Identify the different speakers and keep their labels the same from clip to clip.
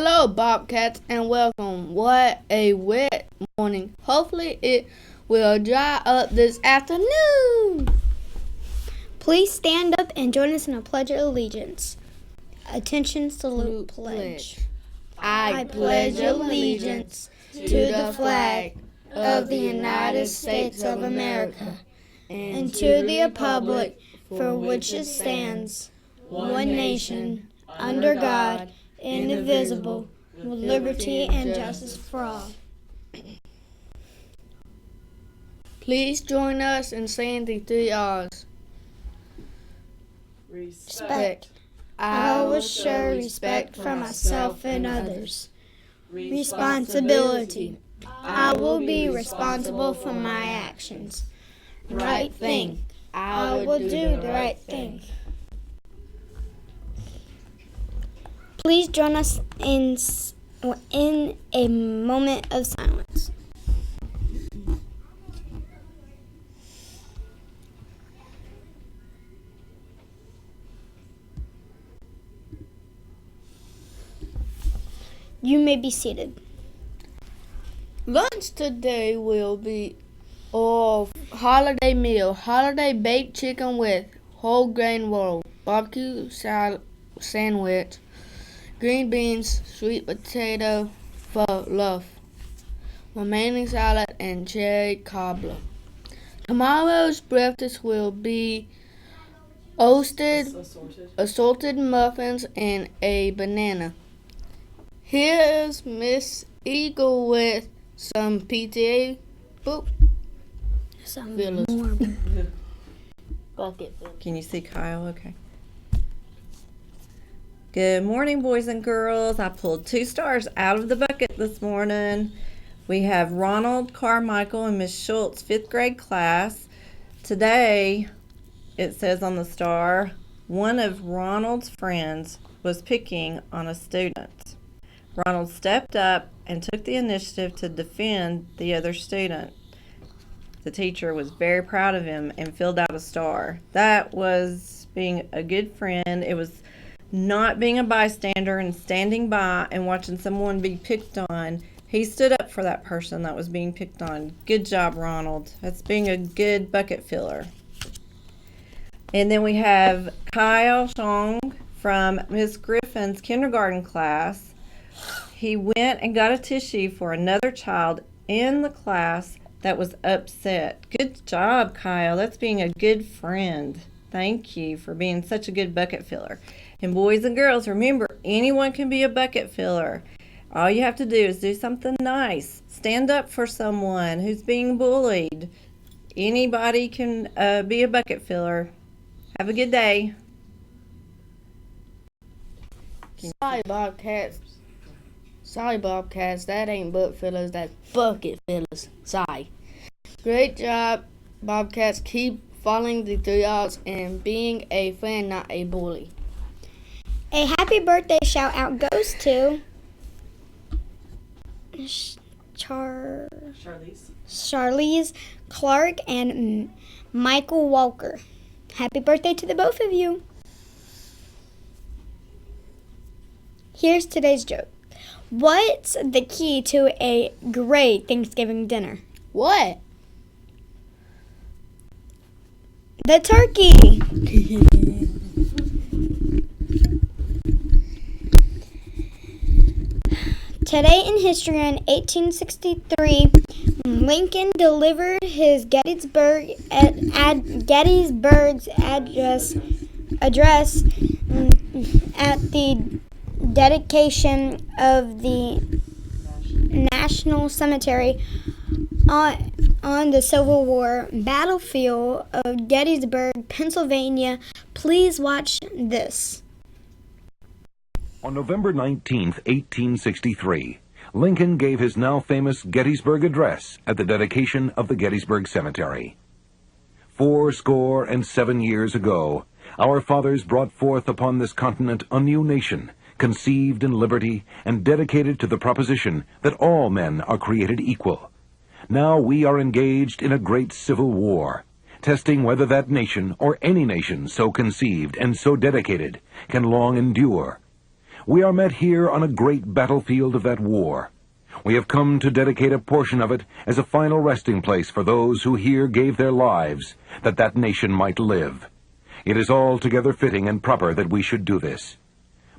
Speaker 1: Hello, Bobcats, and welcome. What a wet morning. Hopefully, it will dry up this afternoon.
Speaker 2: Please stand up and join us in a pledge of allegiance. Attention, salute, pledge.
Speaker 1: I pledge allegiance to the flag of the United States of America and to the republic for which it stands, one nation, under God, indivisible, with liberty and justice for all. Please join us in saying the 3 R's. Respect. I will show respect for myself and others. Responsibility. I will be responsible for my actions. Right thing. I will do the right thing.
Speaker 2: Please join us in a moment of silence. You may be seated.
Speaker 1: Lunch today will be holiday meal. Holiday baked chicken with whole grain roll, barbecue sandwich, green beans, sweet potato fluff, romaine salad, and cherry cobbler. Tomorrow's breakfast will be assorted muffins and a banana. Here's Miss Eagle with some PTA fillers. Bucket fillers.
Speaker 3: Can you see Kyle? Okay. Good morning, boys and girls. I pulled 2 stars out of the bucket this morning. We have Ronald Carmichael and Miss Schultz, 5th grade class. Today, it says on the star, one of Ronald's friends was picking on a student. Ronald stepped up and took the initiative to defend the other student. The teacher was very proud of him and filled out a star. That was being a good friend. It was not being a bystander and standing by and watching someone be picked on. He stood up for that person that was being picked on. Good job, Ronald. That's being a good bucket filler. And then we have Kyle Chong from Miss Griffin's kindergarten class. He went and got a tissue for another child in the class that was upset. Good job, Kyle. That's being a good friend. Thank you for being such a good bucket filler. And boys and girls, remember, anyone can be a bucket filler. All you have to do is do something nice. Stand up for someone who's being bullied. Anybody can be a bucket filler. Have a good day.
Speaker 1: Sorry, Bobcats. That ain't butt fillers. That's bucket fillers. Sorry. Great job, Bobcats. Keep following the 3 R's and being a friend, not a bully.
Speaker 2: A happy birthday shout out goes to Charlize Clark and Michael Walker. Happy birthday to the both of you. Here's today's joke. What's the key to a great Thanksgiving dinner?
Speaker 1: What?
Speaker 2: The turkey. Today in history, in 1863, Lincoln delivered his Gettysburg's address at the dedication of the National Cemetery on the Civil War battlefield of Gettysburg, Pennsylvania. Please watch this.
Speaker 4: On November 19, 1863, Lincoln gave his now famous Gettysburg Address at the dedication of the Gettysburg Cemetery. 77 years ago, our fathers brought forth upon this continent a new nation, conceived in liberty and dedicated to the proposition that all men are created equal. Now we are engaged in a great civil war, testing whether that nation or any nation so conceived and so dedicated can long endure. We are met here on a great battlefield of that war. We have come to dedicate a portion of it as a final resting place for those who here gave their lives that that nation might live. It is altogether fitting and proper that we should do this.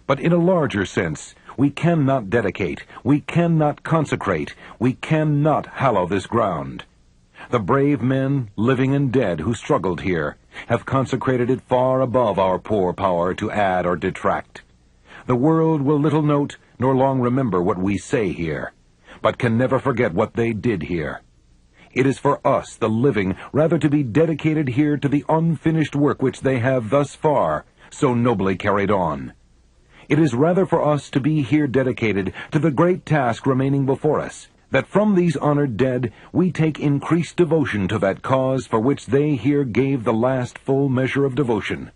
Speaker 4: But in a larger sense, we cannot dedicate, we cannot consecrate, we cannot hallow this ground. The brave men, living and dead, who struggled here, have consecrated it far above our poor power to add or detract. The world will little note nor long remember what we say here, but can never forget what they did here. It is for us, the living, rather to be dedicated here to the unfinished work which they have thus far so nobly carried on. It is rather for us to be here dedicated to the great task remaining before us, that from these honored dead we take increased devotion to that cause for which they here gave the last full measure of devotion,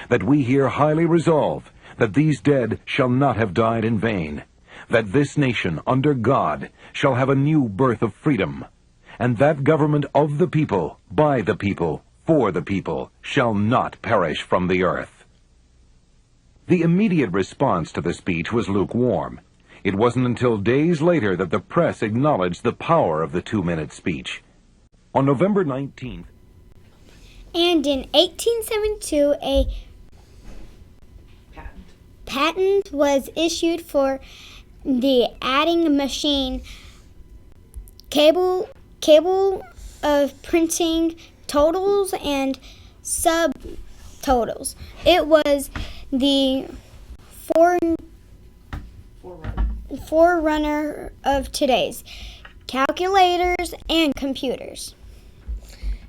Speaker 4: that we here highly resolve that these dead shall not have died in vain, that this nation, under God, shall have a new birth of freedom, and that government of the people, by the people, for the people, shall not perish from the earth. The immediate response to the speech was lukewarm. It wasn't until days later that the press acknowledged the power of the 2-minute speech. On November 19th,
Speaker 2: And in 1872, a patent was issued for the adding machine capable of printing totals and subtotals. It was the forerunner of today's calculators and computers.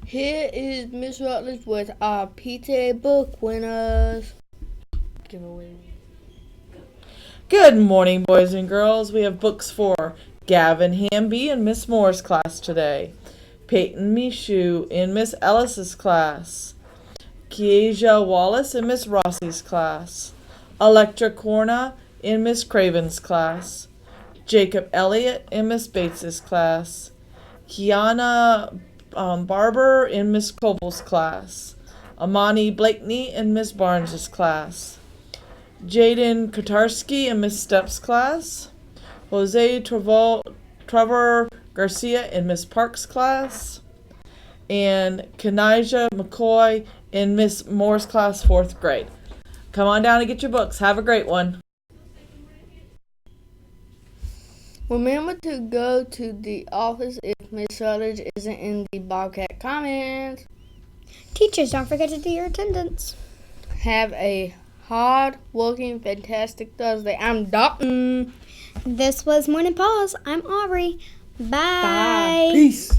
Speaker 1: Here is Miss Rutledge with our PTA book winners. Giveaway.
Speaker 5: Good morning, boys and girls. We have books for Gavin Hamby in Miss Moore's class today, Peyton Michaud in Miss Ellis's class, Kiesia Wallace in Miss Rossi's class, Electra Corna in Miss Craven's class, Jacob Elliott in Miss Bates's class, Kiana Barber in Miss Coble's class, Amani Blakeney in Miss Barnes's class, Jaden Kotarski in Miss Stepp's class, Jose Trevor Garcia in Miss Park's class, and Kanijah McCoy in Miss Moore's class, 4th grade. Come on down and get your books. Have a great one.
Speaker 1: Remember to go to the office if Miss Rutledge isn't in the Bobcat comments.
Speaker 2: Teachers, don't forget to do your attendance.
Speaker 1: Have a hard-working, fantastic Thursday. I'm Dalton.
Speaker 2: This was Morning Paws. I'm Aubrey. Bye.
Speaker 1: Peace.